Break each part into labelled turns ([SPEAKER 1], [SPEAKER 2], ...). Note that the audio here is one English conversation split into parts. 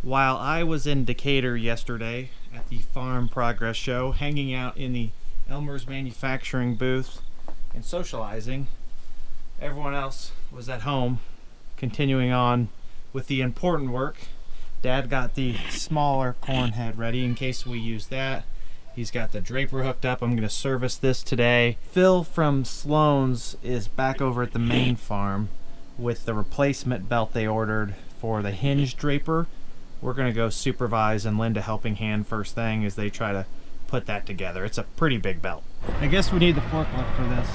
[SPEAKER 1] While I was in Decatur yesterday at the Farm Progress Show, hanging out in the Elmer's Manufacturing booth and socializing, everyone else was at home continuing on with the important work. Dad got the smaller corn head ready in case we use that. He's got the draper hooked up. I'm going to service this today. Phil from Sloan's is back over at the main farm with the replacement belt they ordered for the hinge draper. We're going to go supervise and lend a helping hand first thing as they try to put that together. It's a pretty big belt. I guess we need the forklift for this.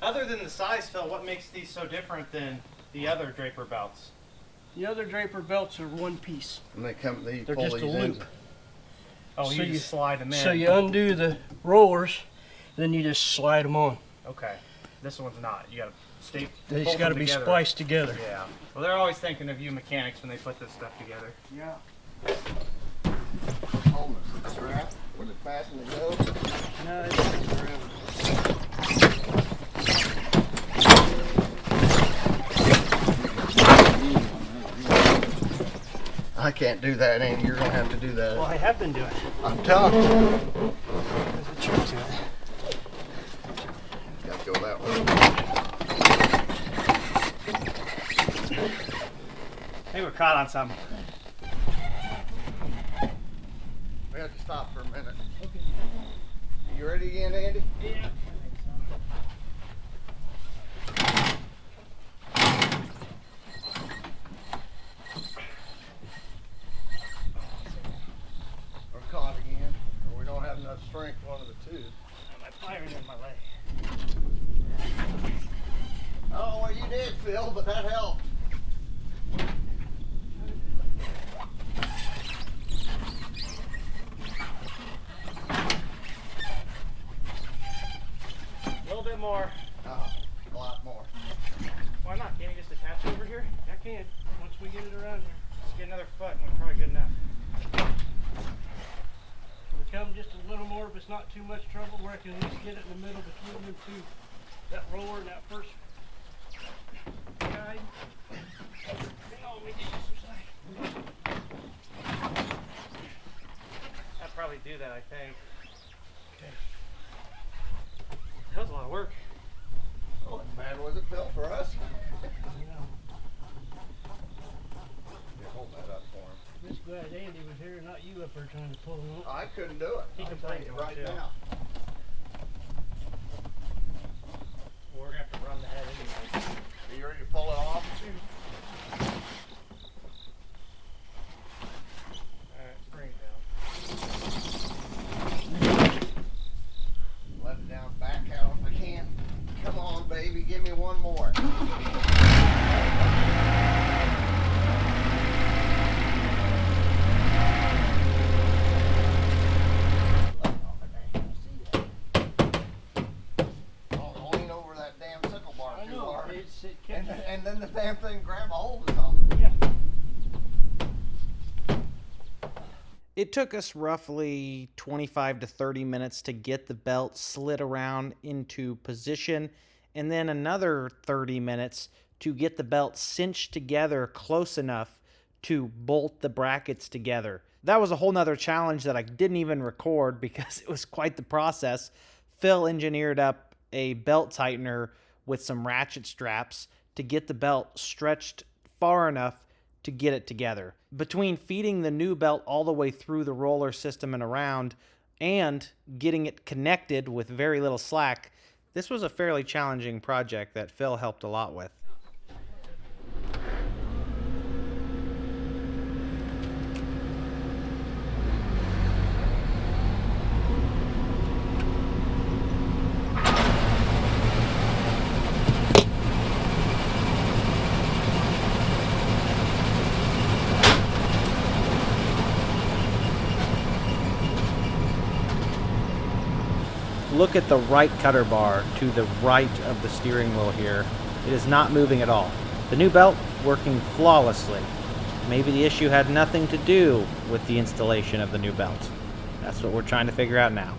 [SPEAKER 1] Other than the size, Phil, what makes these so different than the other draper belts?
[SPEAKER 2] The other draper belts are one piece.
[SPEAKER 3] And they're
[SPEAKER 2] just a loop.
[SPEAKER 1] Oh, so you slide them in.
[SPEAKER 2] So you undo the rollers, then you just slide them on.
[SPEAKER 1] Okay. This one's not. You got to stay.
[SPEAKER 2] They just got to be spliced together.
[SPEAKER 1] Yeah. Well, they're always thinking of you mechanics when they put this stuff together.
[SPEAKER 2] Yeah.
[SPEAKER 3] Almost a strap. Where the fasten it goes?
[SPEAKER 2] No, it's forever.
[SPEAKER 3] I can't do that, Andy. You're going to have to do that.
[SPEAKER 2] Well, I have been doing it.
[SPEAKER 3] I'm telling you.
[SPEAKER 2] There's a trick to it.
[SPEAKER 3] Got to go that way.
[SPEAKER 1] Hey, we're caught on something.
[SPEAKER 3] We have to stop for a minute.
[SPEAKER 2] Okay.
[SPEAKER 3] You ready again, Andy?
[SPEAKER 2] Yeah.
[SPEAKER 3] We're caught again. Or we don't have enough strength, one of the two.
[SPEAKER 2] My fire's in my leg.
[SPEAKER 3] I don't know what you did, Phil, but that helped.
[SPEAKER 1] A little bit more.
[SPEAKER 3] A lot more.
[SPEAKER 1] Why not? Can't you just attach it over here?
[SPEAKER 2] I can, once we get it around here.
[SPEAKER 1] Just get another foot and we're probably good enough.
[SPEAKER 2] We come just a little more if it's not too much trouble, where I can at least get it in the middle between them two. That roller and that first guide. Hang on, let me get you some side.
[SPEAKER 1] I'd probably do that, I think.
[SPEAKER 2] Okay.
[SPEAKER 1] That was a lot of work.
[SPEAKER 3] Oh, what bad was it, Phil, for us?
[SPEAKER 2] Yeah.
[SPEAKER 3] Yeah, hold that up for him.
[SPEAKER 2] Just glad Andy was here, not you up there trying to pull it up.
[SPEAKER 3] I couldn't do it.
[SPEAKER 1] He
[SPEAKER 3] I'm
[SPEAKER 1] can
[SPEAKER 3] telling
[SPEAKER 1] play
[SPEAKER 3] you
[SPEAKER 1] it
[SPEAKER 3] right
[SPEAKER 1] too.
[SPEAKER 3] now.
[SPEAKER 1] We're going to have to run the head anyway.
[SPEAKER 3] Are you ready to pull it off?
[SPEAKER 1] Alright, bring it down.
[SPEAKER 3] Let it down back out if I can. Come on, baby, give me one more. And then the damn thing grab a hold of something.
[SPEAKER 2] Yeah.
[SPEAKER 1] It took us roughly 25 to 30 minutes to get the belt slid around into position, and then another 30 minutes to get the belt cinched together close enough to bolt the brackets together. That was a whole nother challenge that I didn't even record because it was quite the process. Phil engineered up a belt tightener with some ratchet straps to get the belt stretched far enough to get it together. Between feeding the new belt all the way through the roller system and around and getting it connected with very little slack, this was a fairly challenging project that Phil helped a lot with. Look at the right cutter bar to the right of the steering wheel here. It is not moving at all. The new belt working flawlessly. Maybe the issue had nothing to do with the installation of the new belt. That's what we're trying to figure out now.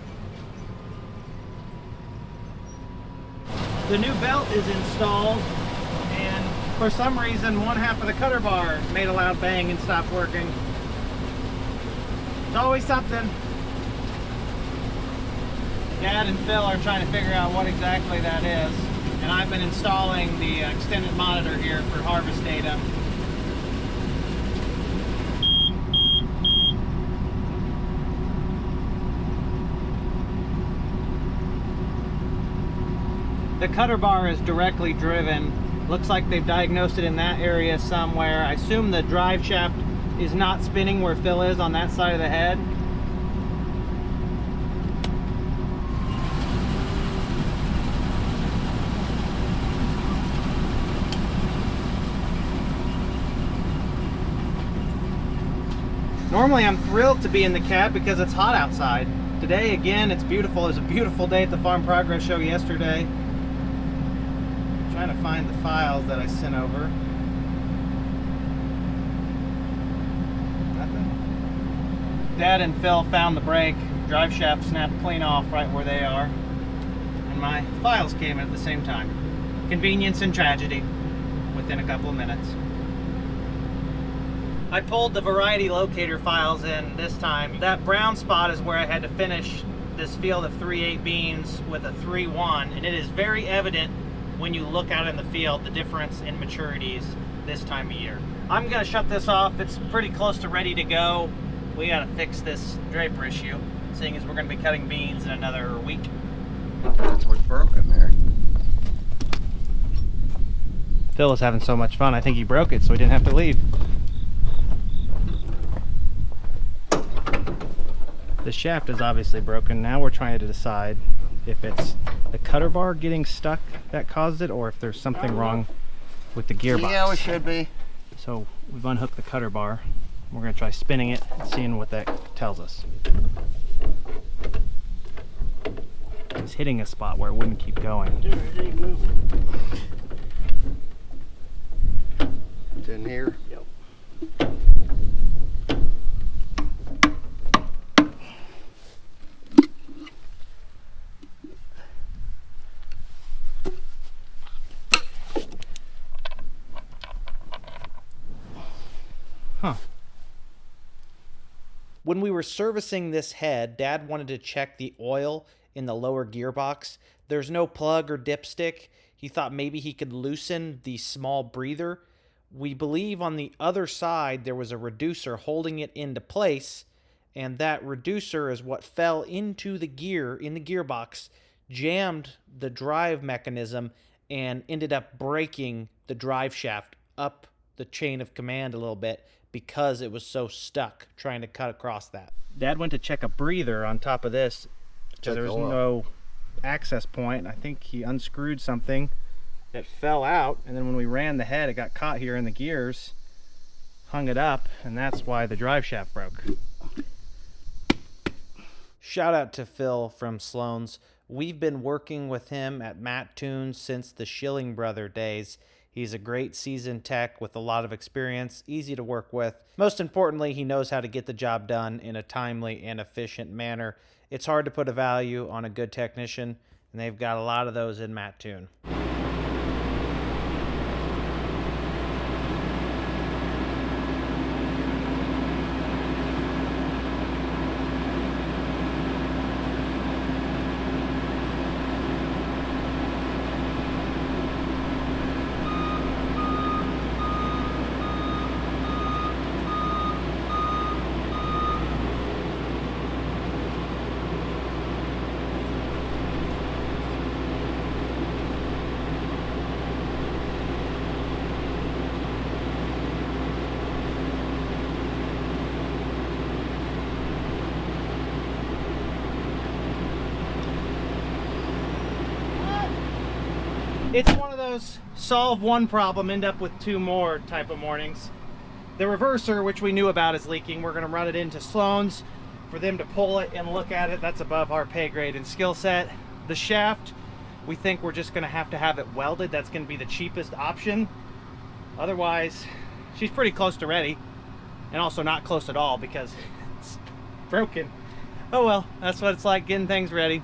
[SPEAKER 1] The new belt is installed, and for some reason one half of the cutter bar made a loud bang and stopped working. It's always something. Dad and Phil are trying to figure out what exactly that is, and I've been installing the extended monitor here for harvest data. The cutter bar is directly driven. Looks like they've diagnosed it in that area somewhere. I assume the drive shaft is not spinning where Phil is on that side of the head. Normally I'm thrilled to be in the cab because it's hot outside. Today again it's beautiful. It was a beautiful day at the Farm Progress Show yesterday. Trying to find the files that I sent over. Nothing. Dad and Phil found the brake. Drive shaft snapped clean off right where they are. And my files came in at the same time. Convenience and tragedy within a couple of minutes. I pulled the variety locator files in this time. That brown spot is where I had to finish this field of 3/8 beans with a 3-1, and it is very evident when you look out in the field the difference in maturities this time of year. I'm gonna shut this off. It's pretty close to ready to go. We gotta fix this draper issue, seeing as we're gonna be cutting beans in another week.
[SPEAKER 3] That's what's broken there.
[SPEAKER 1] Phil is having so much fun, I think he broke it so he didn't have to leave. The shaft is obviously broken. Now we're trying to decide if it's the cutter bar getting stuck that caused it, or if there's something wrong with the gearbox.
[SPEAKER 3] Yeah, it should be.
[SPEAKER 1] So we've unhooked the cutter bar. We're gonna try spinning it and seeing what that tells us. It's hitting a spot where it wouldn't keep going.
[SPEAKER 2] Dude, it ain't moving.
[SPEAKER 3] It's in here.
[SPEAKER 2] Yep.
[SPEAKER 1] Huh. When we were servicing this head, Dad wanted to check the oil in the lower gearbox. There's no plug or dipstick. He thought maybe he could loosen the small breather. We believe on the other side there was a reducer holding it into place, and that reducer is what fell into the gear in the gearbox, jammed the drive mechanism, and ended up breaking the drive shaft up the chain of command a little bit because it was so stuck trying to cut across that. Dad went to check a breather on top of this. So there was no access point. I think he unscrewed something that fell out, and then when we ran the head, it got caught here in the gears, hung it up, and that's why the drive shaft broke. Shout out to Phil from Sloan's. We've been working with him at Matt Tunes since the Schilling Brother days. He's a great seasoned tech with a lot of experience, easy to work with. Most importantly, he knows how to get the job done in a timely and efficient manner. It's hard to put a value on a good technician, and they've got a lot of those in Matt Tune. It's one of those solve one problem, end up with two more type of mornings. The reverser, which we knew about, is leaking. We're gonna run it into Sloan's for them to pull it and look at it. That's above our pay grade and skill set. The shaft, we think we're just gonna have to have it welded. That's gonna be the cheapest option. Otherwise, she's pretty close to ready, and also not close at all because it's broken. Oh well, that's what it's like getting things ready.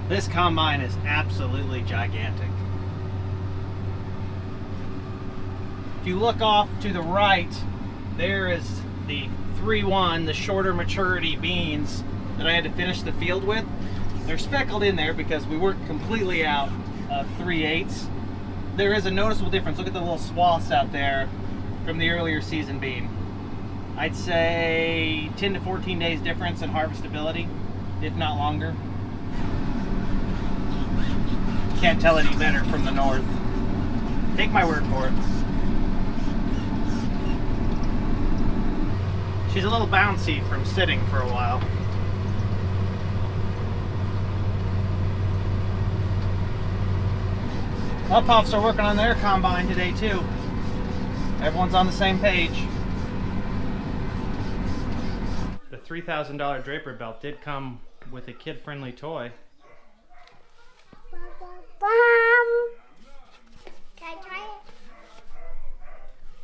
[SPEAKER 1] This combine is absolutely gigantic. If you look off to the right, there is the 3-1, the shorter maturity beans that I had to finish the field with. They're speckled in there because we weren't completely out of 3/8. There is a noticeable difference. Look at the little swaths out there from the earlier season bean. I'd say 10 to 14 days difference in harvestability, if not longer. Can't tell any better from the north. Take my word for it. She's a little bouncy from sitting for a while. Up-Hoffs are working on their combine today too. Everyone's on the same page. The $3,000 draper belt did come with a kid-friendly toy.
[SPEAKER 4] Can I try it?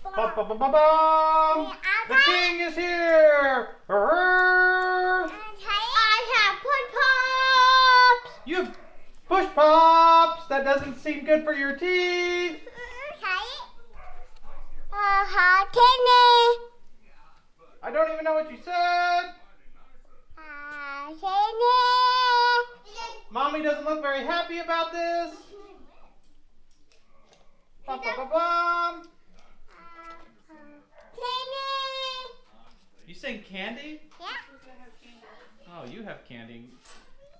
[SPEAKER 1] Ba-ba-ba-ba-bum! The king is here!
[SPEAKER 4] I have put pops!
[SPEAKER 1] You have push pops! That doesn't seem good for your teeth!
[SPEAKER 4] Try it. How can it?
[SPEAKER 1] I don't even know what you said! Mommy doesn't look very happy about this! Ba-ba-ba-bum! You saying candy?
[SPEAKER 4] Yeah.
[SPEAKER 1] Oh, you have candy.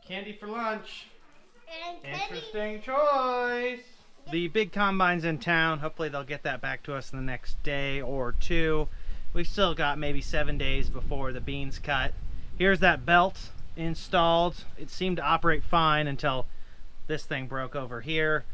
[SPEAKER 1] Candy for lunch.
[SPEAKER 4] And
[SPEAKER 1] Interesting choice. The big combine's in town. Hopefully they'll get that back to us in the next day or two. We've still got maybe 7 days before the beans cut. Here's that belt installed. It seemed to operate fine until this thing broke over here.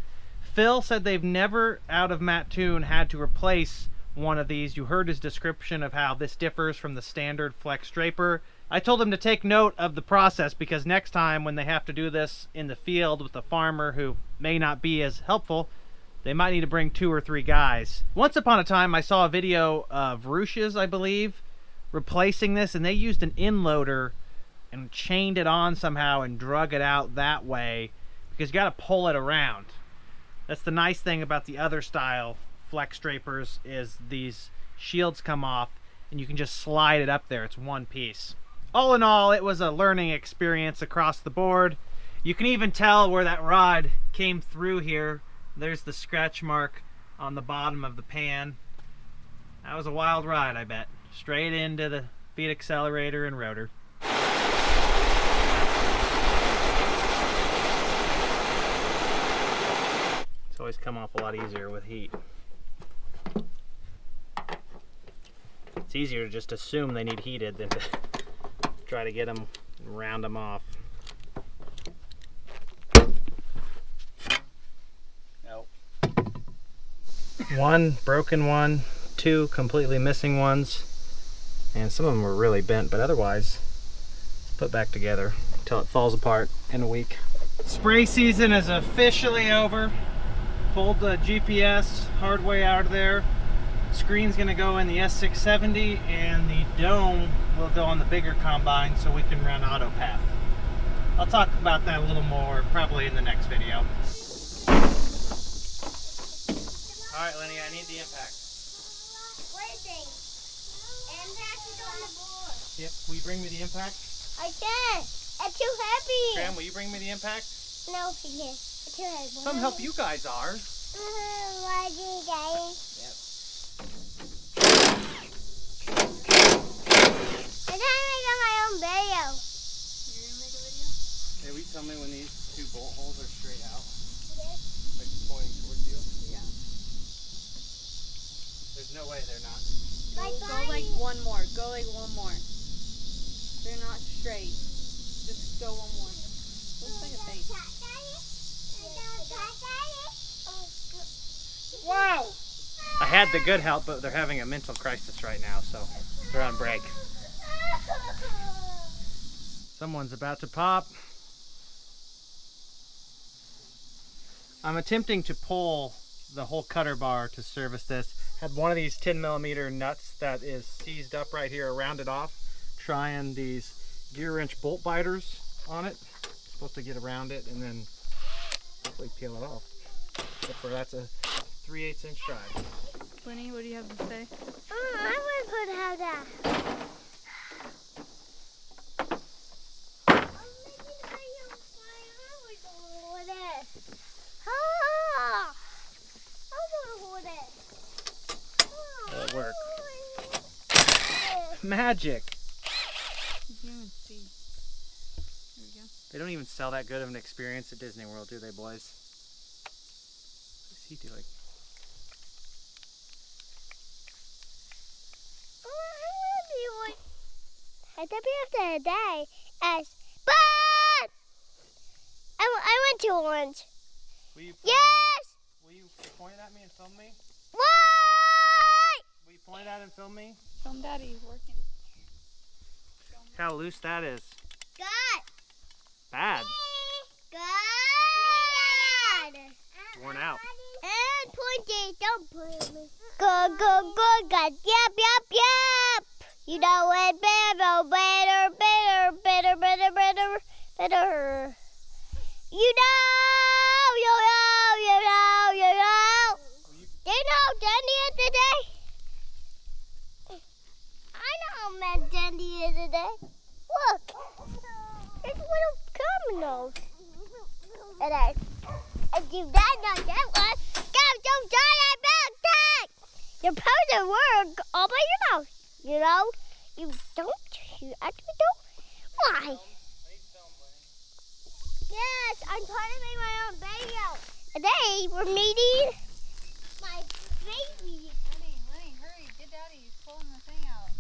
[SPEAKER 1] Phil said they've never, out of Mattoon, had to replace one of these. You heard his description of how this differs from the standard flex draper. I told him to take note of the process because next time when they have to do this in the field with a farmer who may not be as helpful, they might need to bring 2 or 3 guys. Once upon a time I saw a video of Ruch's, I believe, replacing this, and they used an inloader and chained it on somehow and drug it out that way because you got to pull it around. That's the nice thing about the other style flex drapers, is these shields come off and you can just slide it up there. It's one piece. All in all, it was a learning experience across the board. You can even tell where that rod came through here. There's the scratch mark on the bottom of the pan. That was a wild ride, I bet. Straight into the feed accelerator and rotor. It's always come off a lot easier with heat. It's easier to just assume they need heated than to try to get them and round them off. Nope. 1 broken one, 2 completely missing ones, and some of them were really bent, but otherwise put back together until it falls apart in a week. Spray season is officially over. Pulled the GPS hard way out of there. Screen's gonna go in the S670 and the dome will go on the bigger combine so we can run auto path. I'll talk about that a little more probably in the next video. Alright Lenny, I need the impact.
[SPEAKER 4] Waiting. Impact is on the board.
[SPEAKER 1] Yep, will you bring me the impact?
[SPEAKER 4] I can't. It's too heavy.
[SPEAKER 1] Graham, will you bring me the impact?
[SPEAKER 4] No, he can't. It's too heavy.
[SPEAKER 1] Some help you guys are.
[SPEAKER 4] Why do you guys?
[SPEAKER 1] Yep.
[SPEAKER 4] I'm trying to make my own video.
[SPEAKER 5] You're gonna make a video?
[SPEAKER 1] Hey, will you tell me when these 2 bolt holes are straight out?
[SPEAKER 4] Yes.
[SPEAKER 1] Like pointing towards you?
[SPEAKER 5] Yeah.
[SPEAKER 1] There's no way they're not.
[SPEAKER 5] Go like one more. Go like one more. They're not straight. Just go one more. Looks like a face.
[SPEAKER 4] Wow.
[SPEAKER 1] I had the good help, but they're having a mental crisis right now, so they're on break. Someone's about to pop. I'm attempting to pull the whole cutter bar to service this. Had one of these 10mm nuts that is seized up right here, rounded off, trying these gear wrench bolt biters on it. supposed to get around it and then hopefully peel it off. Except for that's a 3/8 inch drive.
[SPEAKER 5] Lenny, what do you have to say?
[SPEAKER 4] I want to put how that.
[SPEAKER 1] That'll work. Magic!
[SPEAKER 5] You can't even see. There we go.
[SPEAKER 1] They don't even sell that good of an experience at Disney World, do they, boys? What's he doing?
[SPEAKER 4] I thought the day as but I went to orange.
[SPEAKER 1] Will you
[SPEAKER 4] Yes!
[SPEAKER 1] Will you point at me and film me?
[SPEAKER 4] Why?
[SPEAKER 1] Will you point at and film me?
[SPEAKER 5] Film Daddy, he's working.
[SPEAKER 1] How loose that is.
[SPEAKER 4] Good.
[SPEAKER 1] Bad.
[SPEAKER 4] Good.
[SPEAKER 1] Worn out.
[SPEAKER 4] And pointy. Don't point at me. Good, good, good, good. Yep, yep, yep. You know it better, better, better, better, better, better, better. You know, you know, you know, you know. Do you know Dandy is today? I know how mad Dandy is today. Look, it's little criminals. Today. If you that not that one, don't try that back tank. You're supposed to work all by your mouth. You know, you don't. You actually don't. Why? Yes, I'm trying to make my own video. Today we're meeting my baby.
[SPEAKER 5] Lenny, hurry, get Daddy. He's pulling the thing out.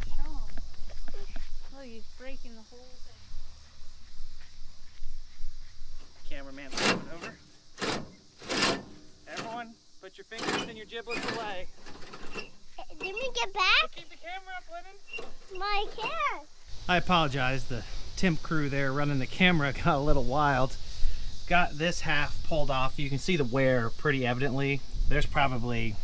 [SPEAKER 5] Show him. Look, he's breaking the whole thing.
[SPEAKER 1] Cameraman, flip it over. Everyone, put your fingers and your giblets away.
[SPEAKER 4] Did we get back?
[SPEAKER 1] Keep the camera up, Lennon.
[SPEAKER 4] My cat.
[SPEAKER 1] I apologize. The temp crew there running the camera got a little wild. Got this half pulled off. You can see the wear pretty evidently. There's probably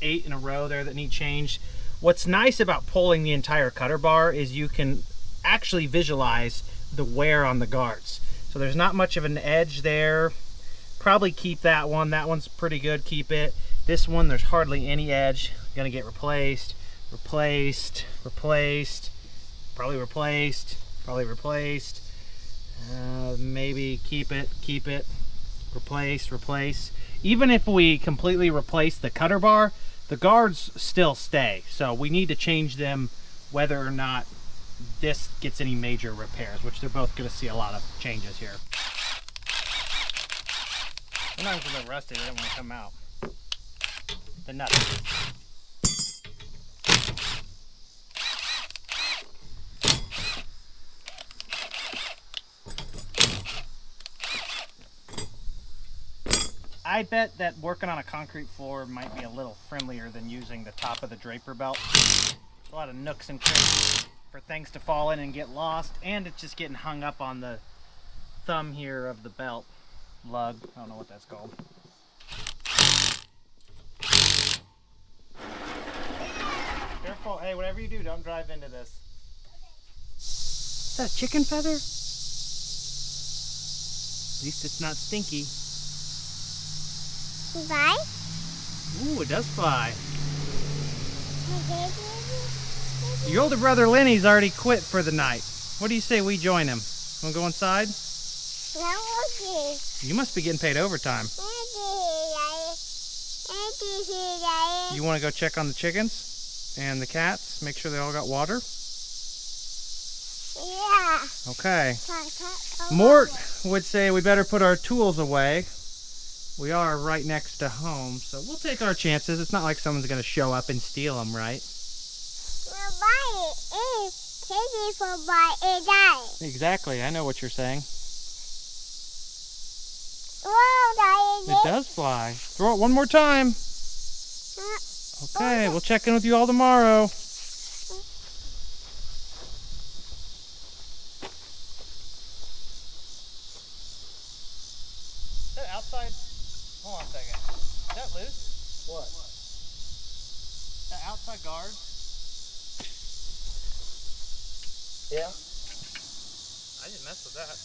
[SPEAKER 1] 8 in a row there that need changed. What's nice about pulling the entire cutter bar is you can actually visualize the wear on the guards. So there's not much of an edge there. Probably keep that one. That one's pretty good. Keep it. This one, there's hardly any edge. Gonna get replaced, replaced, replaced, probably replaced, probably replaced. Maybe keep it, replace, replace. Even if we completely replace the cutter bar, the guards still stay. So we need to change them whether or not this gets any major repairs, which they're both gonna see a lot of changes here. Sometimes when they're rusty, they don't want to come out. The nuts. I bet that working on a concrete floor might be a little friendlier than using the top of the draper belt. There's a lot of nooks and crannies for things to fall in and get lost, and it's just getting hung up on the thumb here of the belt lug. I don't know what that's called. Careful. Hey, whatever you do, don't drive into this. Is that a chicken feather? At least it's not stinky.
[SPEAKER 4] Bye.
[SPEAKER 1] Ooh, it does fly. Your older brother Lenny's already quit for the night. What do you say we join him? Want to go inside? You must be getting paid overtime. You want to go check on the chickens and the cats? Make sure they all got water?
[SPEAKER 4] Yeah.
[SPEAKER 1] Okay. Mort would say we better put our tools away. We are right next to home, so we'll take our chances. It's not like someone's going to show up and steal them, right? Exactly. I know what you're saying. It does fly. Throw it one more time. Okay, we'll check in with you all tomorrow. Is that outside? Hold on a second. Is that loose? What? That outside guard?
[SPEAKER 3] Yeah.
[SPEAKER 1] I didn't mess with that.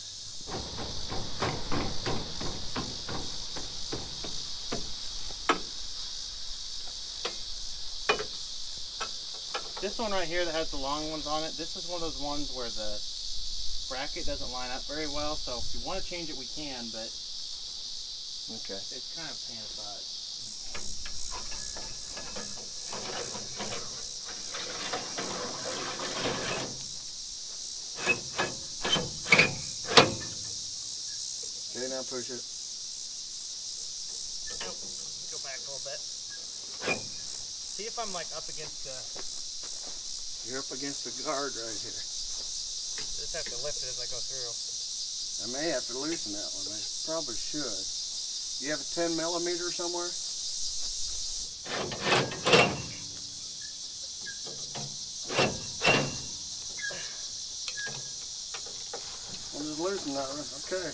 [SPEAKER 1] This one right here that has the long ones on it, this is one of those ones where the bracket doesn't line up very well, so if you want to change it, we can, but
[SPEAKER 3] Okay.
[SPEAKER 1] it's kind of a pain in the butt.
[SPEAKER 3] Okay, now push it.
[SPEAKER 1] Nope. Go back a little bit. See if I'm like up against the...
[SPEAKER 3] You're up against the guard right here.
[SPEAKER 1] Just have to lift it as I go through.
[SPEAKER 3] I may have to loosen that one. I probably should. You have a 10 millimeter somewhere? I'll just loosen that one. Okay.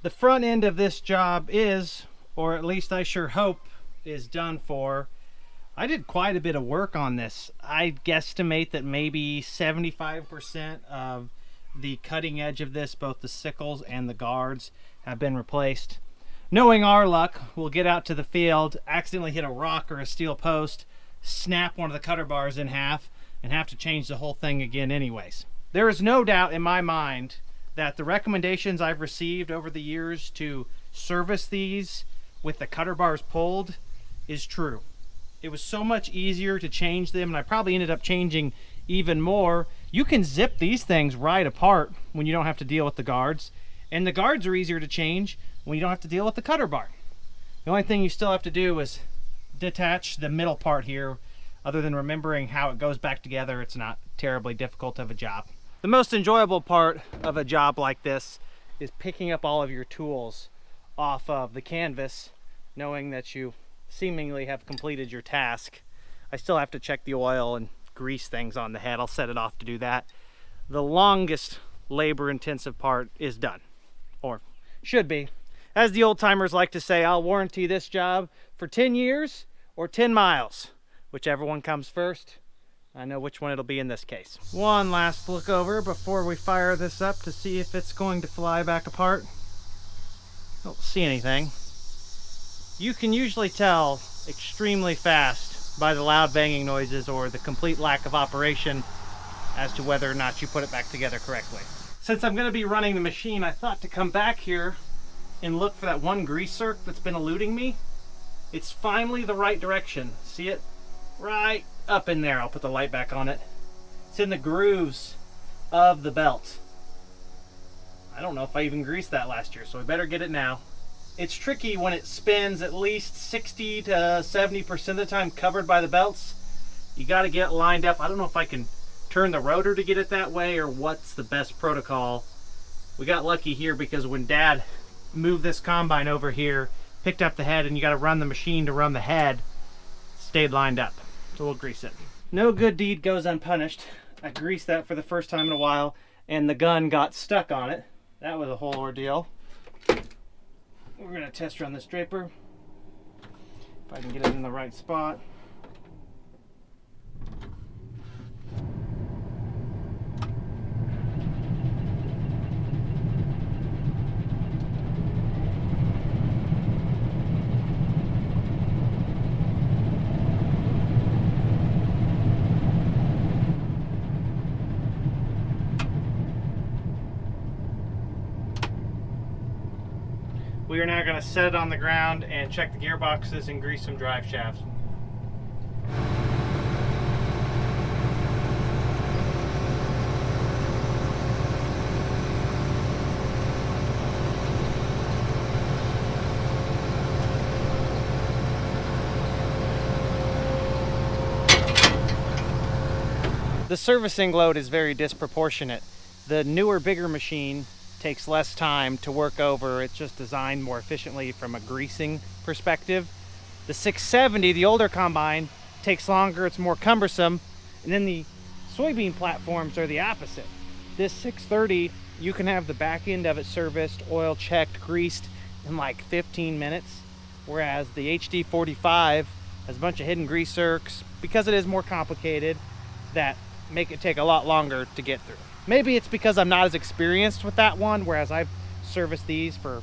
[SPEAKER 1] The front end of this job is, or at least I sure hope, is done for. I did quite a bit of work on this. I guesstimate that maybe 75% of the cutting edge of this, both the sickles and the guards, have been replaced. Knowing our luck, we'll get out to the field, accidentally hit a rock or a steel post, snap one of the cutter bars in half, and have to change the whole thing again anyways. There is no doubt in my mind that the recommendations I've received over the years to service these with the cutter bars pulled is true. It was so much easier to change them, and I probably ended up changing even more. You can zip these things right apart when you don't have to deal with the guards, and the guards are easier to change when you don't have to deal with the cutter bar. The only thing you still have to do is detach the middle part here. Other than remembering how it goes back together, it's not terribly difficult of a job. The most enjoyable part of a job like this is picking up all of your tools off of the canvas, knowing that you seemingly have completed your task. I still have to check the oil and grease things on the head. I'll set it off to do that. The longest labor-intensive part is done, or should be. As the old-timers like to say, I'll warranty this job for 10 years or 10 miles, whichever one comes first. I know which one it'll be in this case. One last look over before we fire this up to see if it's going to fly back apart. Don't see anything. You can usually tell extremely fast by the loud banging noises or the complete lack of operation as to whether or not you put it back together correctly. Since I'm going to be running the machine, I thought to come back here and look for that one grease zerk that's been eluding me. It's finally the right direction. See it? Right up in there. I'll put the light back on it. It's in the grooves of the belt. I don't know if I even greased that last year, so I better get it now. It's tricky when it spins at least 60 to 70% of the time covered by the belts. You got to get lined up. I don't know if I can turn the rotor to get it that way or what's the best protocol. We got lucky here because when Dad moved this combine over here, picked up the head, and you got to run the machine to run the head, stayed lined up. So we'll grease it. No good deed goes unpunished. I greased that for the first time in a while, and the gun got stuck on it. That was a whole ordeal. We're going to test run this draper. If I can get it in the right spot. We are now going to set it on the ground and check the gearboxes and grease some drive shafts. The servicing load is very disproportionate. The newer, bigger machine takes less time to work over. It's just designed more efficiently from a greasing perspective. The 670, the older combine, takes longer, it's more cumbersome. And then the soybean platforms are the opposite. This 630, you can have the back end of it serviced, oil checked, greased in like 15 minutes. Whereas the HD 45 has a bunch of hidden grease zerks, because it is more complicated, that make it take a lot longer to get through. Maybe it's because I'm not as experienced with that one, whereas I've serviced these for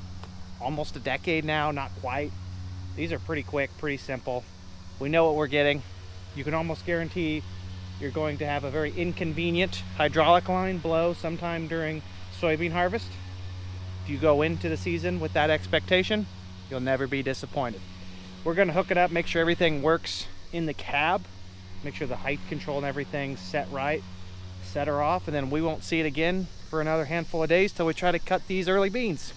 [SPEAKER 1] almost a decade now, not quite. These are pretty quick, pretty simple. We know what we're getting. You can almost guarantee you're going to have a very inconvenient hydraulic line blow sometime during soybean harvest. If you go into the season with that expectation, you'll never be disappointed. We're gonna hook it up, make sure everything works in the cab, make sure the height control and everything's set right, set her off, and then we won't see it again for another handful of days till we try to cut these early beans.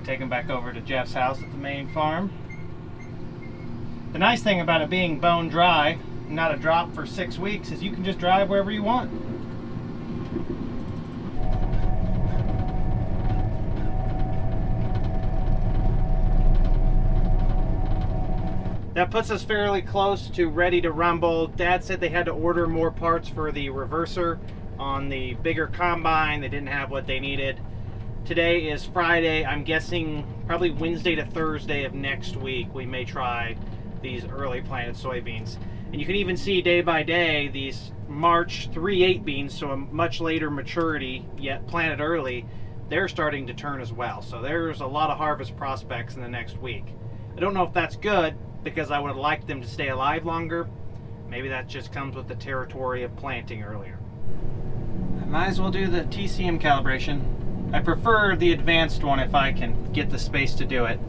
[SPEAKER 1] Take them back over to Jeff's house at the main farm. The nice thing about it being bone dry, not a drop for 6 weeks, is you can just drive wherever you want. That puts us fairly close to ready to rumble. Dad said they had to order more parts for the reverser on the bigger combine. They didn't have what they needed. Today is Friday. I'm guessing probably Wednesday to Thursday of next week we may try these early planted soybeans. And you can even see day by day these March 3/8 beans, so a much later maturity, yet planted early, they're starting to turn as well. So there's a lot of harvest prospects in the next week. I don't know if that's good, because I would have liked them to stay alive longer. Maybe that just comes with the territory of planting earlier. I might as well do the TCM calibration. I prefer the advanced one if I can get the space to do it.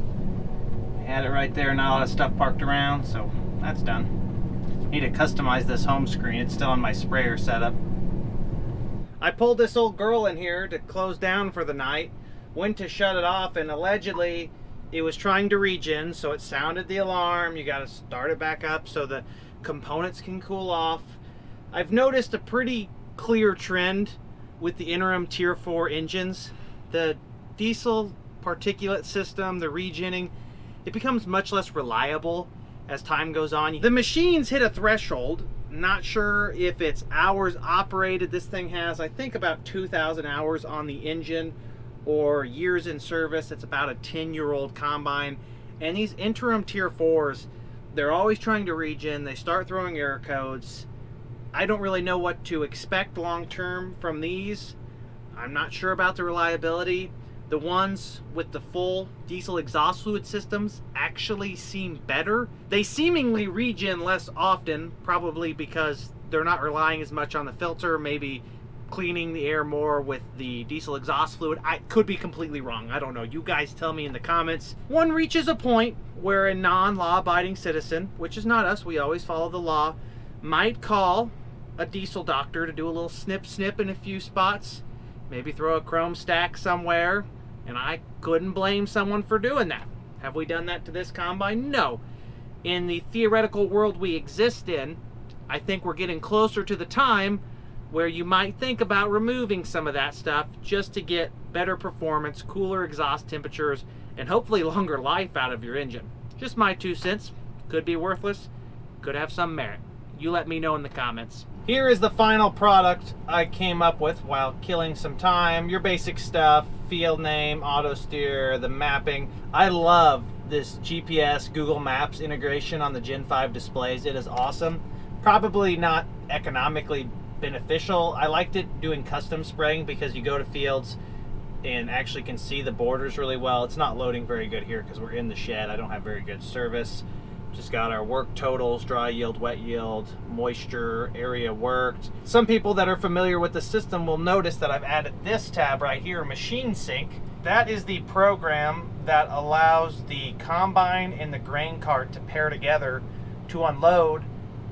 [SPEAKER 1] I had it right there, not a lot of stuff parked around, so that's done. Need to customize this home screen. It's still on my sprayer setup. I pulled this old girl in here to close down for the night, went to shut it off, and allegedly it was trying to regen, so it sounded the alarm. You gotta start it back up so the components can cool off. I've noticed a pretty clear trend with the interim tier 4 engines. The diesel particulate system, the regenning, it becomes much less reliable as time goes on. The machines hit a threshold. Not sure if it's hours operated. This thing has, I think, about 2,000 hours on the engine, or years in service. It's about a 10-year-old combine. And these interim tier 4s, they're always trying to regen. They start throwing error codes. I don't really know what to expect long term from these. I'm not sure about the reliability. The ones with the full diesel exhaust fluid systems actually seem better. They seemingly regen less often, probably because they're not relying as much on the filter, maybe cleaning the air more with the diesel exhaust fluid. I could be completely wrong. I don't know. You guys tell me in the comments. One reaches a point where a non-law-abiding citizen, which is not us, we always follow the law, might call a diesel doctor to do a little snip in a few spots, maybe throw a chrome stack somewhere, and I couldn't blame someone for doing that. Have we done that to this combine? No. In the theoretical world we exist in, I think we're getting closer to the time where you might think about removing some of that stuff just to get better performance, cooler exhaust temperatures, and hopefully longer life out of your engine. Just my 2 cents. Could be worthless, could have some merit. You let me know in the comments. Here is the final product I came up with while killing some time. Your basic stuff, field name, auto steer, the mapping. I love this GPS Google Maps integration on the Gen 5 displays. It is awesome. Probably not economically beneficial. I liked it doing custom spraying because you go to fields and actually can see the borders really well. It's not loading very good here because we're in the shed. I don't have very good service. Just got our work totals, dry yield, wet yield, moisture, area worked. Some people that are familiar with the system will notice that I've added this tab right here, Machine Sync. That is the program that allows the combine and the grain cart to pair together to unload,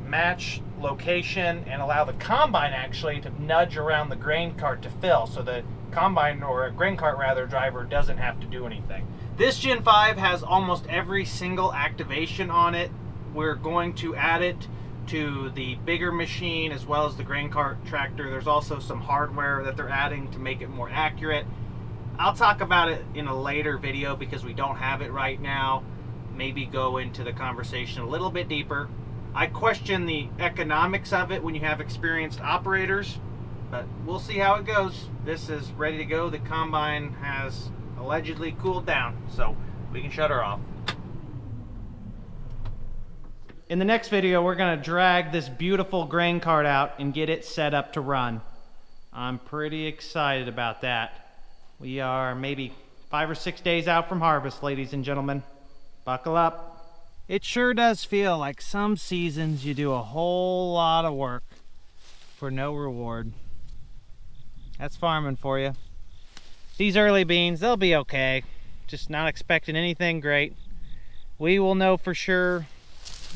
[SPEAKER 1] match location, and allow the combine actually to nudge around the grain cart to fill, so the combine, or a grain cart rather, driver doesn't have to do anything. This Gen 5 has almost every single activation on it. We're going to add it to the bigger machine as well as the grain cart tractor. There's also some hardware that they're adding to make it more accurate. I'll talk about it in a later video because we don't have it right now. Maybe go into the conversation a little bit deeper. I question the economics of it when you have experienced operators, but we'll see how it goes. This is ready to go. The combine has allegedly cooled down, so we can shut her off. In the next video, we're gonna drag this beautiful grain cart out and get it set up to run. I'm pretty excited about that. We are maybe 5 or 6 days out from harvest, ladies and gentlemen. Buckle up. It sure does feel like some seasons you do a whole lot of work for no reward. That's farming for you. These early beans, they'll be okay. Just not expecting anything great. We will know for sure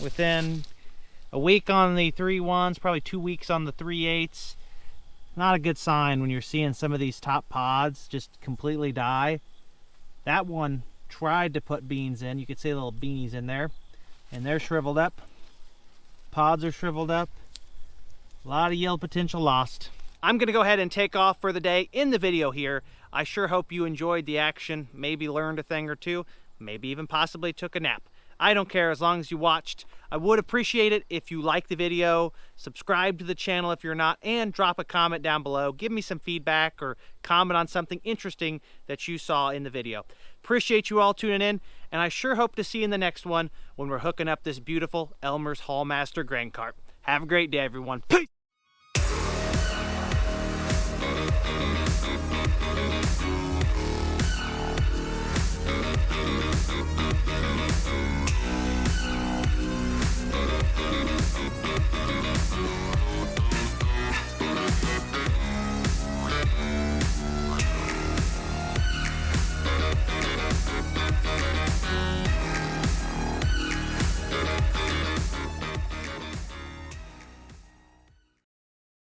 [SPEAKER 1] within a week on the 3-1s, probably 2 weeks on the 3/8. Not a good sign when you're seeing some of these top pods just completely die. That one tried to put beans in. You could see little beanies in there, and they're shriveled up. Pods are shriveled up. A lot of yield potential lost. I'm gonna go ahead and take off for the day in the video here. I sure hope you enjoyed the action, maybe learned a thing or two, maybe even possibly took a nap. I don't care as long as you watched. I would appreciate it if you liked the video, subscribe to the channel if you're not, and drop a comment down below. Give me some feedback or comment on something interesting that you saw in the video. Appreciate you all tuning in, and I sure hope to see you in the next one when we're hooking up this beautiful Elmer's Hallmaster grain cart. Have a great day, everyone. Peace!